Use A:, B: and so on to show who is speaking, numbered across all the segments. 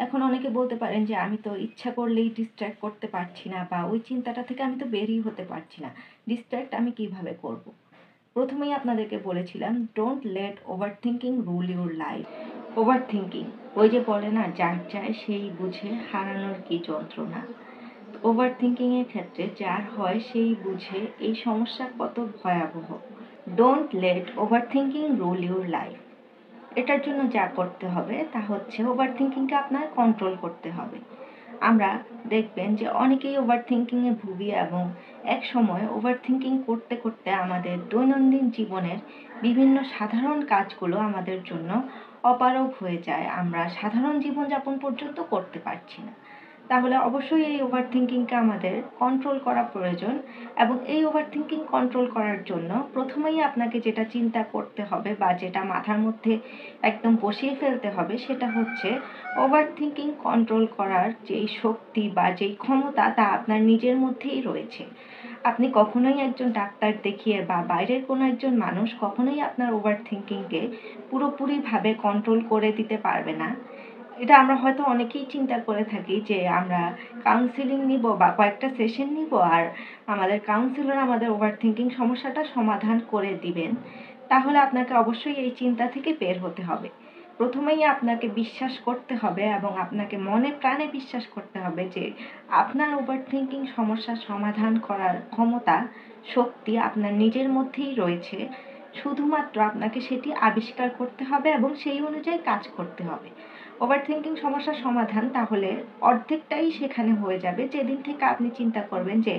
A: এখন অনেকে বলতে পারেন যে আমি তো ইচ্ছা করলেই ডিস্ট্র্যাক্ট করতে পারছি না, বা ওই চিন্তাটা থেকে আমি তো বেরিয়ে হতে পারছি না। ডিস্ট্র্যাক্ট আমি কিভাবে করব? প্রথমেই আপনাদেরকে বলেছিলাম, don't let over thinking rule your life. Over thinking, ওই যে বলে না, যার চায় সেই বুঝে হারানোর কি যন্ত্রণা। ওভার থিঙ্কিংয়ের ক্ষেত্রে যার হয় সেই বুঝে এই সমস্যা কত ভয়াবহ। Don't let over thinking rule your life. এটার জন্য যা করতে হবে তা হচ্ছে ওভার থিঙ্কিংকে আপনার কন্ট্রোল করতে হবে। আমরা দেখবেন যে অনেকেই ওভার থিঙ্কিংয়ে ভুগি, এবং এক সময় ওভার থিঙ্কিং করতে করতে আমাদের দৈনন্দিন জীবনের বিভিন্ন সাধারণ কাজগুলো আমাদের জন্য অপারগ হয়ে যায়। আমরা সাধারণ জীবনযাপন পর্যন্ত করতে পারছি না। তাহলে অবশ্যই এই ওভার থিঙ্কিংকে আমাদের কন্ট্রোল করা প্রয়োজন, এবং এই ওভার থিঙ্কিং কন্ট্রোল করার জন্য প্রথমেই আপনাকে যেটা চিন্তা করতে হবে বা যেটা মাথার মধ্যে একদম বসিয়ে ফেলতে হবে, সেটা হচ্ছে ওভার থিঙ্কিং কন্ট্রোল করার যেই শক্তি বা যেই ক্ষমতা তা আপনার নিজের মধ্যেই রয়েছে। আপনি কখনোই একজন ডাক্তার দেখিয়ে বা বাইরের কোনো একজন মানুষ কখনোই আপনার ওভার থিঙ্কিংকে পুরোপুরিভাবে কন্ট্রোল করে দিতে পারবে না। এটা আমরা হয়তো অনেকেই চিন্তা করে থাকি যে আমরা কাউন্সিলিং নিব বা কয়েকটা সেশন নিব, আর আমাদের কাউন্সিলর আমাদের ওভার থিঙ্কিং সমস্যাটা সমাধান করে দিবেন। তাহলে আপনাকে অবশ্যই এই চিন্তা থেকে বের হতে হবে। প্রথমেই আপনাকে বিশ্বাস করতে হবে, এবং আপনাকে মনে প্রাণে বিশ্বাস করতে হবে যে আপনার ওভার থিঙ্কিং সমস্যার সমাধান করার ক্ষমতা, শক্তি আপনার নিজের মধ্যেই রয়েছে। শুধুমাত্র আপনাকে সেটি আবিষ্কার করতে হবে এবং সেই অনুযায়ী কাজ করতে হবে। ওভার থিঙ্কিং সমস্যার সমাধান তাহলে অর্ধেকটাই সেখানে হয়ে যাবে যেদিন থেকে আপনি চিন্তা করবেন যে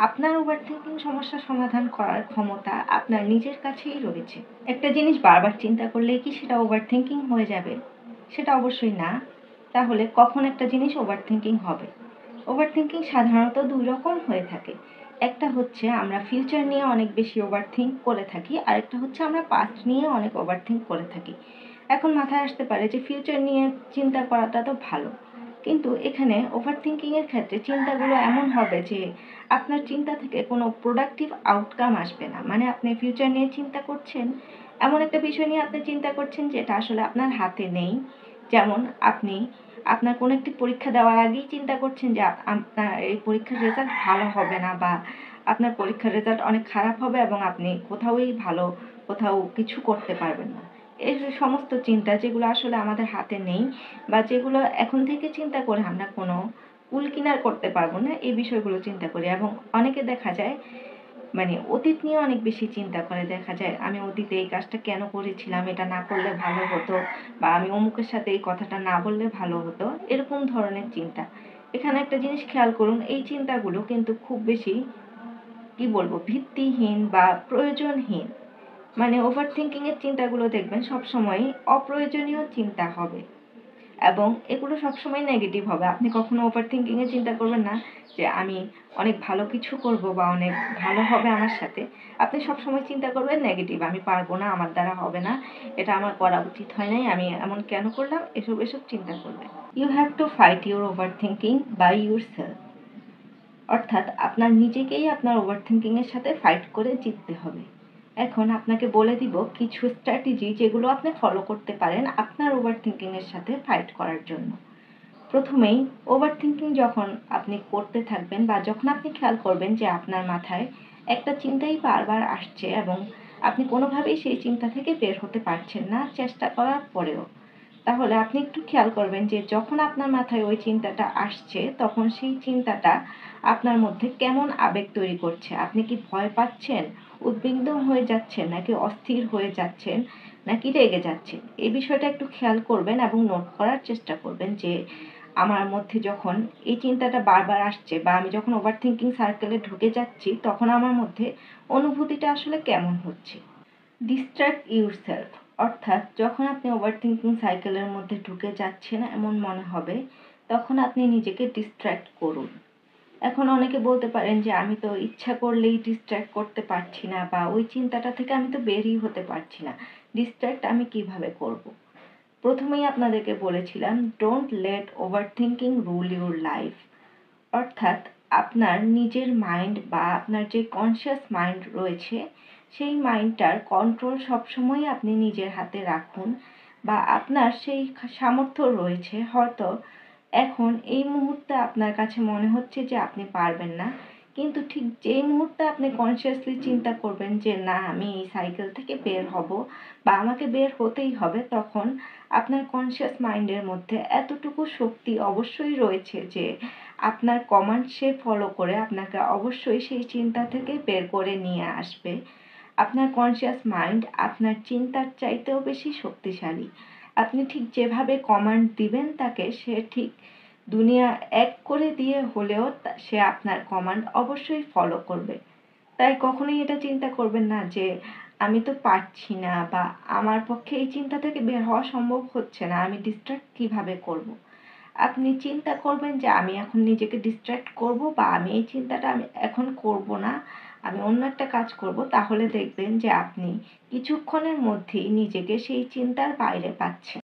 A: আপনার ওভার থিঙ্কিং সমস্যার সমাধান করার ক্ষমতা আপনার নিজের কাছেই রয়েছে। একটা জিনিস বারবার চিন্তা করলেই কি সেটা ওভার থিঙ্কিং হয়ে যাবে? সেটা অবশ্যই না। তাহলে কখন একটা জিনিস ওভার থিঙ্কিং হবে? ওভার থিঙ্কিং সাধারণত দুই রকম হয়ে থাকে। একটা হচ্ছে আমরা ফিউচার নিয়ে অনেক বেশি ওভার থিঙ্ক করে থাকি, আর একটা হচ্ছে আমরা পাস্ট নিয়ে অনেক ওভার থিঙ্ক করে থাকি। এখন মাথায় আসতে পারে যে ফিউচার নিয়ে চিন্তা করাটা তো ভালো, কিন্তু এখানে ওভার থিঙ্কিংয়ের ক্ষেত্রে চিন্তাগুলো এমন হবে যে আপনার চিন্তা থেকে কোনো প্রোডাক্টিভ আউটকাম আসবে না। মানে আপনি ফিউচার নিয়ে চিন্তা করছেন, এমন একটা বিষয় নিয়ে আপনি চিন্তা করছেন যেটা আসলে আপনার হাতে নেই। যেমন আপনি আপনার কোনো একটি পরীক্ষা দেওয়ার আগেই চিন্তা করছেন যে আপনার এই পরীক্ষার রেজাল্ট ভালো হবে না, বা আপনার পরীক্ষার রেজাল্ট অনেক খারাপ হবে এবং আপনি কোথাও কিছু করতে পারবেন না। এই যে সমস্ত চিন্তা, যেগুলো আসলে আমাদের হাতে নেই, বা যেগুলো এখন থেকে চিন্তা করে আমরা কোনো কুল কিনার করতে পারবো না, এই বিষয়গুলো চিন্তা করি। এবং অনেকে দেখা যায় মানে অতীত নিয়ে অনেক বেশি চিন্তা করে। দেখা যায় আমি অতীতে এই কাজটা কেন করেছিলাম, এটা না করলে ভালো হতো, বা আমি অমুকের সাথে এই কথাটা না বললে ভালো হতো, এরকম ধরনের চিন্তা। এখানে একটা জিনিস খেয়াল করুন, এই চিন্তাগুলো কিন্তু খুব বেশি কি বলবো ভিত্তিহীন বা প্রয়োজনহীন। মানে ওভার থিঙ্কিং এর চিন্তাগুলো দেখবেন সবসময় অপ্রয়োজনীয় চিন্তা হবে, এবং এগুলো সবসময় নেগেটিভ হবে। আপনি কখনো ওভার থিঙ্কিং এ চিন্তা করবেন না যে আমি অনেক ভালো কিছু করব বা অনেক ভালো হবে আমার সাথে। আপনি সবসময় চিন্তা করবেন নেগেটিভ, আমি পারবো না, আমার দ্বারা হবে না, এটা আমার করা উচিত হয় নাই, আমি এমন কেন করলাম, এসব চিন্তা করবেন। You have to fight your overthinking by yourself. অর্থাৎ আপনার নিজেকেই আপনার ওভার থিঙ্কিং এর সাথে ফাইট করে জিততে হবে। এখন আপনাকে বলে দিব কিছু স্ট্র্যাটেজি যেগুলো আপনি ফলো করতে পারেন আপনার ওভার থিঙ্কিং এর সাথে ফাইট করার জন্য। প্রথমেই ওভার থিঙ্কিং যখন আপনি করতে থাকবেন, বা যখন আপনি খেয়াল করবেন যে আপনার মাথায় একটা চিন্তাই বারবার আসছে এবং আপনি কোনোভাবেই সেই চিন্তা থেকে বের হতে পারছেন না চেষ্টা করার পরেও, তাহলে আপনি একটু খেয়াল করবেন যে যখন আপনার মাথায় ওই চিন্তাটা আসছে তখন সেই চিন্তাটা আপনার মধ্যে কেমন আবেগ তৈরি করছে। আপনি কি ভয় পাচ্ছেন, উদ্বিগ্ন হয়ে যাচ্ছেন, নাকি অস্থির হয়ে যাচ্ছেন, নাকি রেগে যাচ্ছেন? এই বিষয়টা একটু খেয়াল করবেন এবং নোট করার চেষ্টা করবেন যে আমার মধ্যে যখন এই চিন্তাটা বারবার আসছে, বা আমি যখন ওভার থিঙ্কিং সার্কেলে ঢুকে যাচ্ছি, তখন আমার মধ্যে অনুভূতিটা আসলে কেমন হচ্ছে। ডিস্ট্র্যাক্ট ইউরসেলফ, অর্থাৎ যখন আপনি ওভার থিঙ্কিং সাইকেলের মধ্যে ঢুকে যাচ্ছেন এমন মনে হবে, তখন আপনি নিজেকে ডিস্ট্র্যাক্ট করুন। এখন অনেকে বলতে পারেন যে আমি তো ইচ্ছা করলেই ডিস্ট্র্যাক্ট করতে পারছি না, বা ওই চিন্তাটা থেকে আমি তো বেরিয়ে হতে পারছি না। ডিস্ট্র্যাক্ট আমি কিভাবে করব? প্রথমেই আপনাদেরকে বলেছিলাম, don't let over thinking rule your life. অর্থাৎ আপনার নিজের মাইন্ড বা আপনার যে কনসিয়াস মাইন্ড রয়েছে, সেই মাইন্ডটার কন্ট্রোল সবসময় আপনি নিজের হাতে রাখুন। বা আপনার সেই সামর্থ্য রয়েছে, হয়তো এখন এই মুহূর্তে আপনার কাছে মনে হচ্ছে যে আপনি পারবেন না, কিন্তু ঠিক যেই মুহূর্তে আপনি কনসিয়াসলি চিন্তা করবেন যে না আমি এই সাইকেল থেকে বের হব বা আমাকে বের হতেই হবে, তখন আপনার কনসিয়াস মাইন্ডের মধ্যে এতটুকু শক্তি অবশ্যই রয়েছে যে আপনার কমান্ড সে ফলো করে আপনাকে অবশ্যই সেই চিন্তা থেকে বের করে নিয়ে আসবে। আপনার কনসিয়াস মাইন্ড আপনার চিন্তার চাইতেও বেশি শক্তিশালী। আপনি ঠিক যেভাবে কমান্ড দিবেন তাকে, সে ঠিক দুনিয়া এক করে দিয়ে হলেও সে আপনার কমান্ড অবশ্যই ফলো করবে। তাই কখনোই এটা চিন্তা করবেন না যে আমি তো পারছি না বা আমার পক্ষে এই চিন্তা থেকে বের হওয়া সম্ভব হচ্ছে না, আমি ডিস্ট্রাক্ট কিভাবে করব। আপনি চিন্তা করবেন যে আমি এখন নিজেকে ডিস্ট্রাক্ট করব বা আমি এই চিন্তাটা আমি এখন করব না, আমি অন্য একটা কাজ করব, তাহলে দেখবেন যে আপনি কিছুক্ষণের মধ্যেই নিজেকে সেই চিন্তার বাইরে পাচ্ছেন।